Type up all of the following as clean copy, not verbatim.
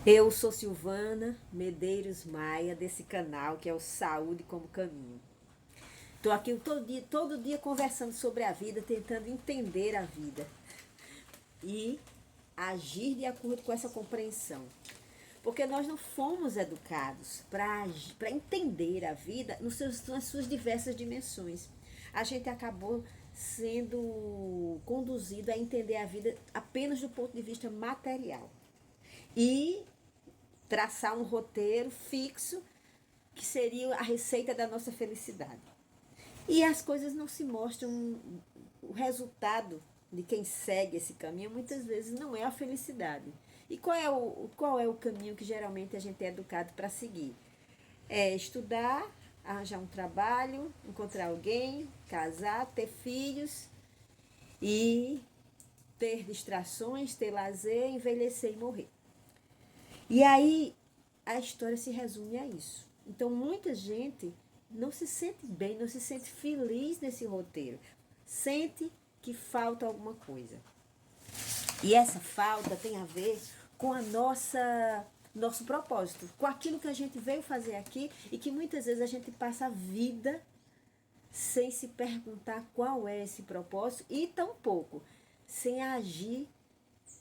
Eu sou Silvana Medeiros Maia, desse canal que é o Saúde como Caminho. Estou aqui todo dia conversando sobre a vida, tentando entender a vida e agir de acordo com essa compreensão. Porque nós não fomos educados para entender a vida nas suas diversas dimensões. A gente acabou sendo conduzido a entender a vida apenas do ponto de vista material. E traçar um roteiro fixo que seria a receita da nossa felicidade. E as coisas não se mostram, o resultado de quem segue esse caminho muitas vezes não é a felicidade. E qual é o caminho que geralmente a gente é educado para seguir? É estudar, arranjar um trabalho, encontrar alguém, casar, ter filhos e ter distrações, ter lazer, envelhecer e morrer. E aí a história se resume a isso. Então muita gente não se sente bem, não se sente feliz nesse roteiro. Sente que falta alguma coisa. E essa falta tem a ver com a nosso propósito, com aquilo que a gente veio fazer aqui e que muitas vezes a gente passa a vida sem se perguntar qual é esse propósito e tampouco sem agir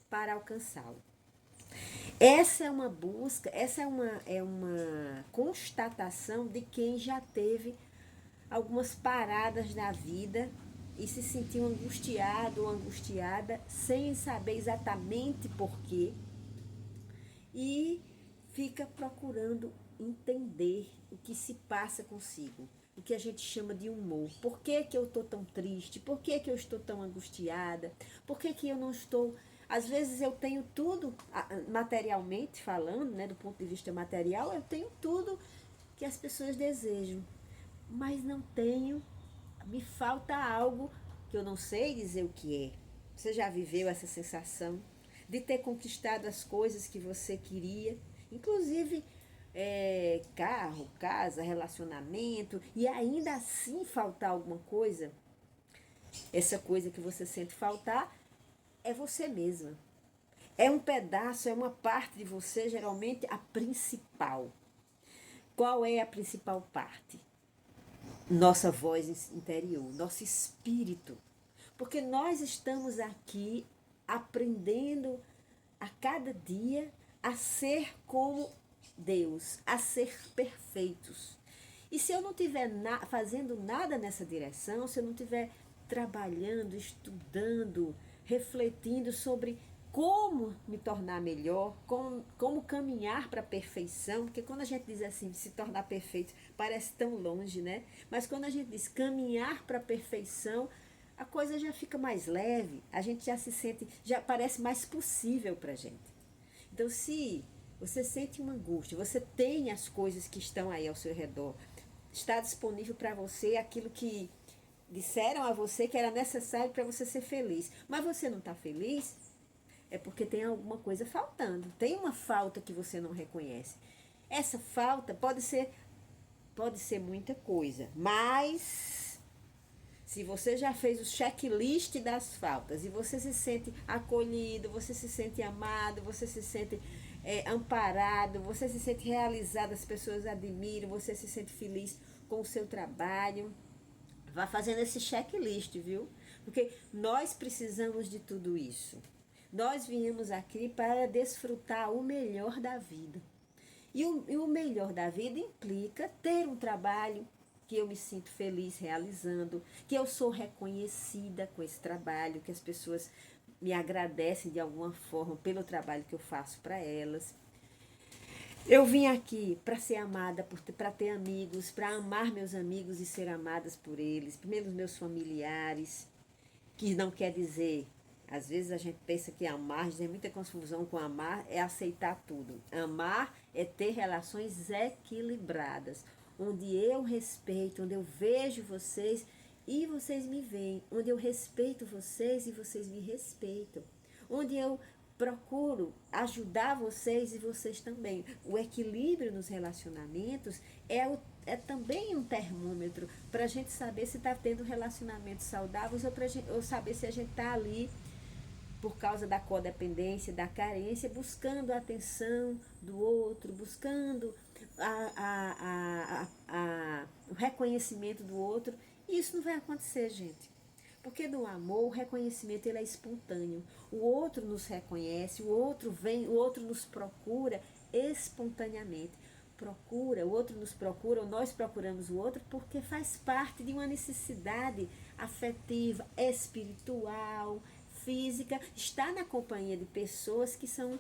para alcançá-lo. Essa é uma busca, essa é uma constatação de quem já teve algumas paradas na vida e se sentiu angustiado ou angustiada sem saber exatamente porquê e fica procurando entender o que se passa consigo, o que a gente chama de humor. Por que, que eu estou tão triste? Por que, que eu estou tão angustiada? Por que, que eu não estou. Às vezes eu tenho tudo, materialmente falando, né, do ponto de vista material, eu tenho tudo que as pessoas desejam, mas não tenho, me falta algo que eu não sei dizer o que é. Você já viveu essa sensação de ter conquistado as coisas que você queria, inclusive carro, casa, relacionamento, e ainda assim faltar alguma coisa? Essa coisa que você sente faltar é você mesma. É um pedaço, é uma parte de você, geralmente a principal. Qual é a principal parte? Nossa voz interior, nosso espírito. Porque nós estamos aqui aprendendo a cada dia a ser como Deus, a ser perfeitos. E se eu não estiver fazendo nada nessa direção, se eu não estiver trabalhando, estudando, refletindo sobre como me tornar melhor, como caminhar para a perfeição, porque quando a gente diz assim, se tornar perfeito, parece tão longe, né? Mas quando a gente diz caminhar para a perfeição, a coisa já fica mais leve, a gente já se sente, já parece mais possível para a gente. Então, se você sente uma angústia, você tem as coisas que estão aí ao seu redor, está disponível para você aquilo que disseram a você que era necessário para você ser feliz, mas você não está feliz, é porque tem alguma coisa faltando. Tem uma falta que você não reconhece. Essa falta pode ser muita coisa, mas se você já fez o checklist das faltas e você se sente acolhido, você se sente amado, você se sente amparado, você se sente realizado, as pessoas admiram, você se sente feliz com o seu trabalho, vá fazendo esse checklist, viu? Porque nós precisamos de tudo isso. Nós viemos aqui para desfrutar o melhor da vida. E o melhor da vida implica ter um trabalho que eu me sinto feliz realizando, que eu sou reconhecida com esse trabalho, que as pessoas me agradecem de alguma forma pelo trabalho que eu faço para elas. Eu vim aqui para ser amada, para ter amigos, para amar meus amigos e ser amadas por eles, pelos meus familiares, que não quer dizer, às vezes a gente pensa que amar, tem muita confusão com amar, é aceitar tudo. Amar é ter relações equilibradas, onde eu respeito, onde eu vejo vocês e vocês me veem, onde eu respeito vocês e vocês me respeitam, onde eu procuro ajudar vocês e vocês também. O equilíbrio nos relacionamentos é também um termômetro para a gente saber se está tendo relacionamentos saudáveis ou saber se a gente está ali por causa da codependência, da carência, buscando a atenção do outro, buscando o reconhecimento do outro. E isso não vai acontecer, gente. Porque no amor, o reconhecimento ele é espontâneo. O outro nos reconhece, o outro vem, o outro nos procura espontaneamente. O outro nos procura, ou nós procuramos o outro, porque faz parte de uma necessidade afetiva, espiritual, física, estar na companhia de pessoas que são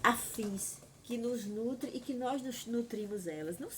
afins, que nos nutrem e que nós nos nutrimos elas. Não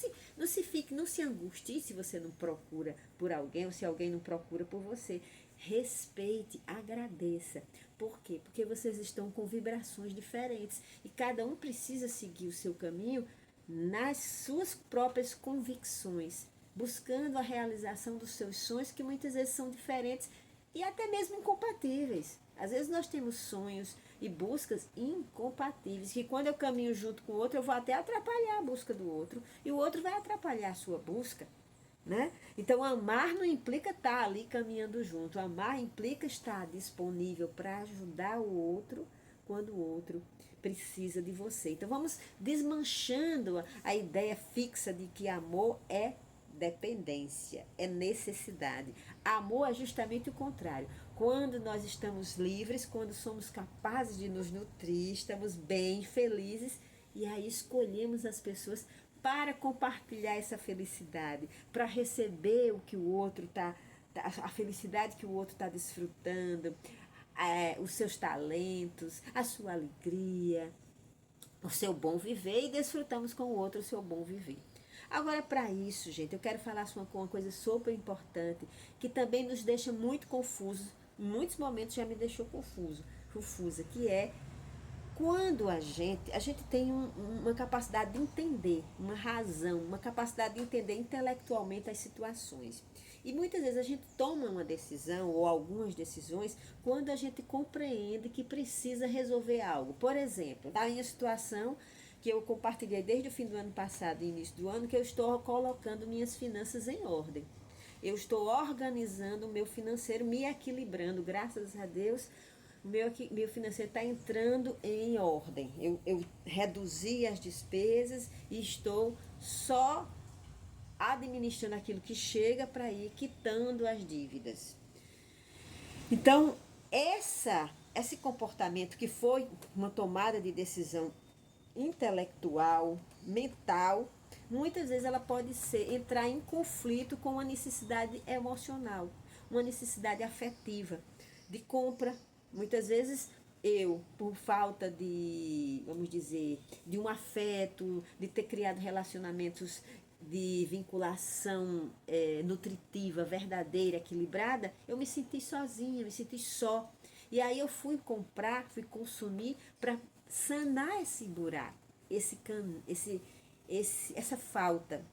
se angustie se você não procura por alguém ou se alguém não procura por você. Respeite, agradeça. Por quê? Porque vocês estão com vibrações diferentes e cada um precisa seguir o seu caminho nas suas próprias convicções, buscando a realização dos seus sonhos que muitas vezes são diferentes e até mesmo incompatíveis. Às vezes nós temos sonhos e buscas incompatíveis, que quando eu caminho junto com o outro, eu vou até atrapalhar a busca do outro, e o outro vai atrapalhar a sua busca, né? Então, amar não implica estar ali caminhando junto. Amar implica estar disponível para ajudar o outro quando o outro precisa de você. Então, vamos desmanchando a ideia fixa de que amor é dependência, é necessidade. Amor é justamente o contrário. Quando nós estamos livres, quando somos capazes de nos nutrir, estamos bem, felizes, e aí escolhemos as pessoas para compartilhar essa felicidade, para receber o que o outro a felicidade que o outro está desfrutando, os seus talentos, a sua alegria, o seu bom viver, e desfrutamos com o outro o seu bom viver. Agora, para isso, gente, eu quero falar uma coisa super importante, que também nos deixa muito confusos, em muitos momentos já me deixou confusa, que é quando a gente tem uma capacidade de entender, uma razão, uma capacidade de entender intelectualmente as situações. E muitas vezes a gente toma uma decisão ou algumas decisões quando a gente compreende que precisa resolver algo. Por exemplo, na minha situação, que eu compartilhei desde o fim do ano passado e início do ano, que eu estou colocando minhas finanças em ordem. Eu estou organizando o meu financeiro, me equilibrando, graças a Deus. Meu financeiro está entrando em ordem. Eu reduzi as despesas e estou só administrando aquilo que chega para ir quitando as dívidas. Então, esse comportamento que foi uma tomada de decisão intelectual, mental, muitas vezes ela pode entrar em conflito com uma necessidade emocional, uma necessidade afetiva, de compra. Muitas vezes por falta de, vamos dizer, de um afeto, de ter criado relacionamentos de vinculação nutritiva, verdadeira, equilibrada, eu me senti sozinha, me senti só. E aí eu fui comprar, fui consumir para sanar esse buraco, essa falta.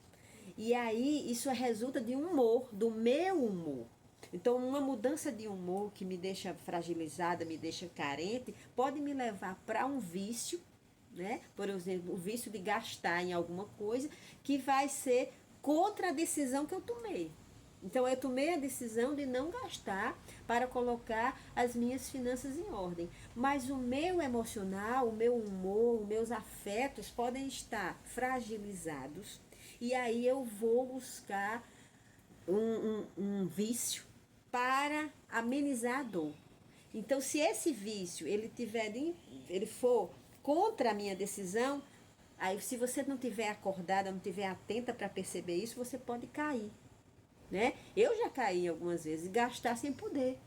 E aí isso resulta de um humor, do meu humor. Então, uma mudança de humor que me deixa fragilizada, me deixa carente, pode me levar para um vício, né? Por exemplo, o vício de gastar em alguma coisa que vai ser contra a decisão que eu tomei. Então, eu tomei a decisão de não gastar para colocar as minhas finanças em ordem. Mas o meu emocional, o meu humor, os meus afetos podem estar fragilizados. E aí eu vou buscar um vício para amenizar a dor. Então, se esse vício ele for contra a minha decisão, aí se você não tiver acordada, não tiver atenta para perceber isso, você pode cair, né? Eu já caí algumas vezes e gastar sem poder.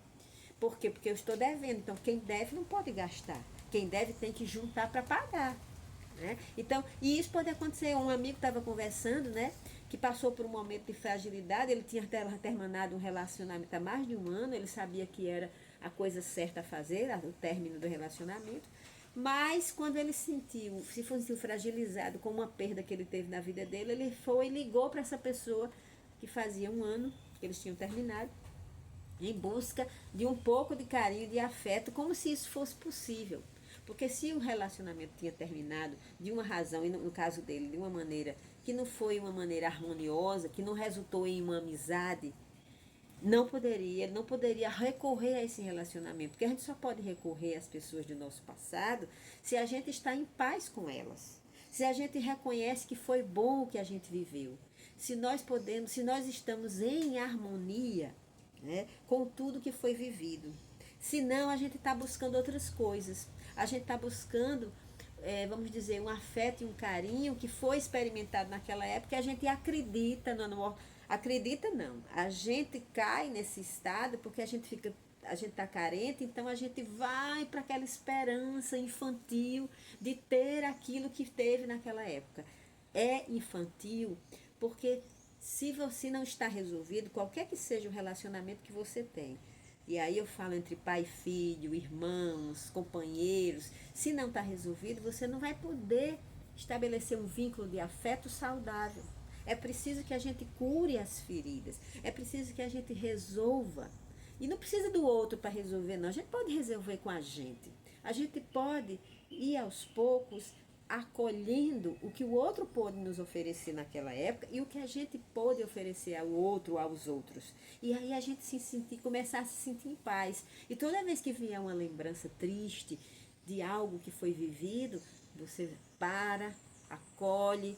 Por quê? Porque eu estou devendo. Então, quem deve não pode gastar. Quem deve tem que juntar para pagar. Né? Então, e isso pode acontecer. Um amigo estava conversando, né? Que passou por um momento de fragilidade. Ele tinha terminado um relacionamento há mais de um ano. Ele sabia que era a coisa certa a fazer, o término do relacionamento. Mas quando ele se sentiu fragilizado com uma perda que ele teve na vida dele, ele foi e ligou para essa pessoa que fazia um ano que eles tinham terminado, em busca de um pouco de carinho, de afeto, como se isso fosse possível. Porque se o relacionamento tinha terminado de uma razão, e no caso dele, de uma maneira que não foi uma maneira harmoniosa, que não resultou em uma amizade, ele não poderia recorrer a esse relacionamento, porque a gente só pode recorrer às pessoas do nosso passado se a gente está em paz com elas, se a gente reconhece que foi bom o que a gente viveu, se nós estamos em harmonia, né, com tudo que foi vivido. Senão a gente está buscando outras coisas, a gente está buscando, vamos dizer, um afeto e um carinho que foi experimentado naquela época, e a gente acredita no acredita não, a gente cai nesse estado porque a gente está carente, então a gente vai para aquela esperança infantil de ter aquilo que teve naquela época. É infantil porque se você não está resolvido, qualquer que seja o relacionamento que você tem, e aí eu falo entre pai e filho, irmãos, companheiros, se não está resolvido, você não vai poder estabelecer um vínculo de afeto saudável. É preciso que a gente cure as feridas, é preciso que a gente resolva. E não precisa do outro para resolver, não. A gente pode resolver com a gente. A gente pode ir aos poucos acolhendo o que o outro pôde nos oferecer naquela época e o que a gente pôde oferecer ao outro, aos outros. E aí a gente começar a se sentir em paz. E toda vez que vier uma lembrança triste de algo que foi vivido, você para, acolhe,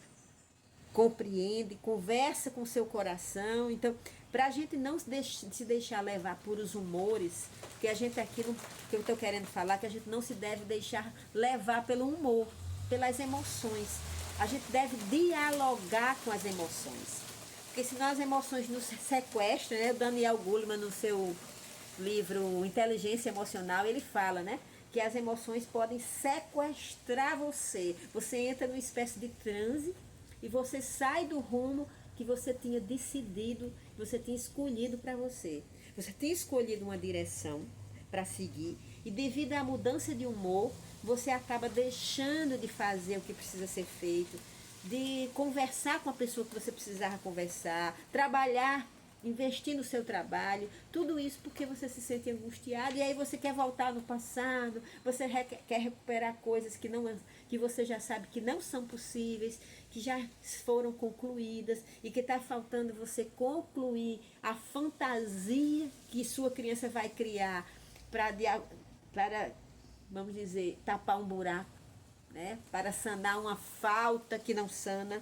compreende, conversa com o seu coração. Então, para a gente não se deixar levar por os humores, porque a gente aquilo que eu estou querendo falar, que a gente não se deve deixar levar pelo humor, pelas emoções. A gente deve dialogar com as emoções. Porque senão as emoções nos sequestram, né? O Daniel Goleman, no seu livro Inteligência Emocional, ele fala, né, que as emoções podem sequestrar você. Você entra numa espécie de transe e você sai do rumo que você tinha decidido, você tinha escolhido para você. Você tinha escolhido uma direção para seguir e devido à mudança de humor, você acaba deixando de fazer o que precisa ser feito, de conversar com a pessoa que você precisava conversar, trabalhar, investir no seu trabalho, tudo isso porque você se sente angustiado e aí você quer voltar no passado, você quer recuperar coisas que você já sabe que não são possíveis, que já foram concluídas e que está faltando você concluir a fantasia que sua criança vai criar para, vamos dizer, tapar um buraco, né? Para sanar uma falta que não sana.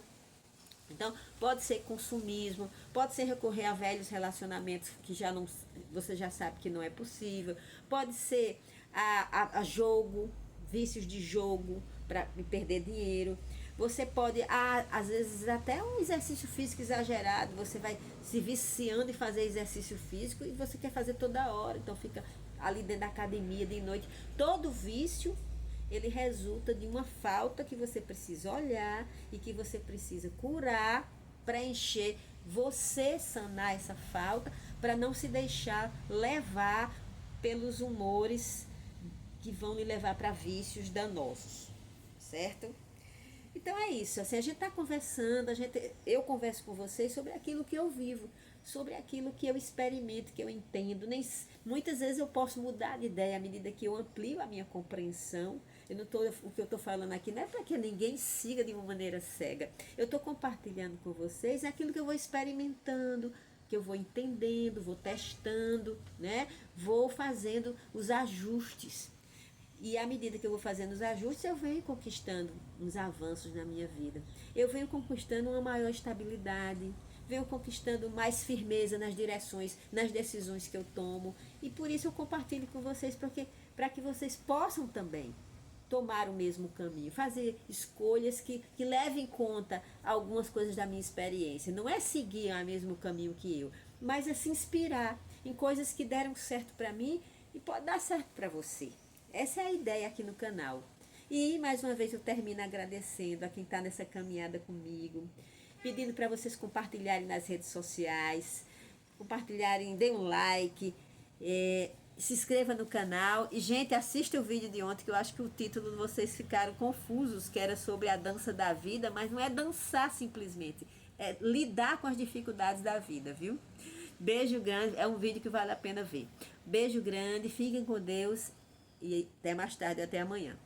Então, pode ser consumismo, pode ser recorrer a velhos relacionamentos que você já sabe que não é possível, pode ser a jogo, vícios de jogo para perder dinheiro. Você pode, às vezes, até um exercício físico exagerado, você vai se viciando em fazer exercício físico e você quer fazer toda hora, então fica ali dentro da academia de noite. Todo vício ele resulta de uma falta que você precisa olhar e que você precisa curar, preencher, você sanar essa falta para não se deixar levar pelos humores que vão lhe levar para vícios danosos, certo? Então é isso, assim, a gente está conversando, eu converso com vocês sobre aquilo que eu vivo, sobre aquilo que eu experimento, que eu entendo. Muitas vezes eu posso mudar de ideia à medida que eu amplio a minha compreensão. O que eu estou falando aqui não é para que ninguém siga de uma maneira cega. Eu estou compartilhando com vocês aquilo que eu vou experimentando, que eu vou entendendo, vou testando, né? Vou fazendo os ajustes. E à medida que eu vou fazendo os ajustes, eu venho conquistando uns avanços na minha vida. Eu venho conquistando uma maior estabilidade, venho conquistando mais firmeza nas direções, nas decisões que eu tomo. E por isso eu compartilho com vocês, para que vocês possam também tomar o mesmo caminho, fazer escolhas que levem em conta algumas coisas da minha experiência. Não é seguir o mesmo caminho que eu, mas é se inspirar em coisas que deram certo para mim e pode dar certo para você. Essa é a ideia aqui no canal. E mais uma vez eu termino agradecendo a quem está nessa caminhada comigo, pedindo para vocês compartilharem nas redes sociais, compartilharem, dêem um like, se inscreva no canal. E, gente, assista o vídeo de ontem, que eu acho que o título de vocês ficaram confusos, que era sobre a dança da vida, mas não é dançar simplesmente, é lidar com as dificuldades da vida, viu? Beijo grande, é um vídeo que vale a pena ver. Beijo grande, fiquem com Deus e até mais tarde, até amanhã.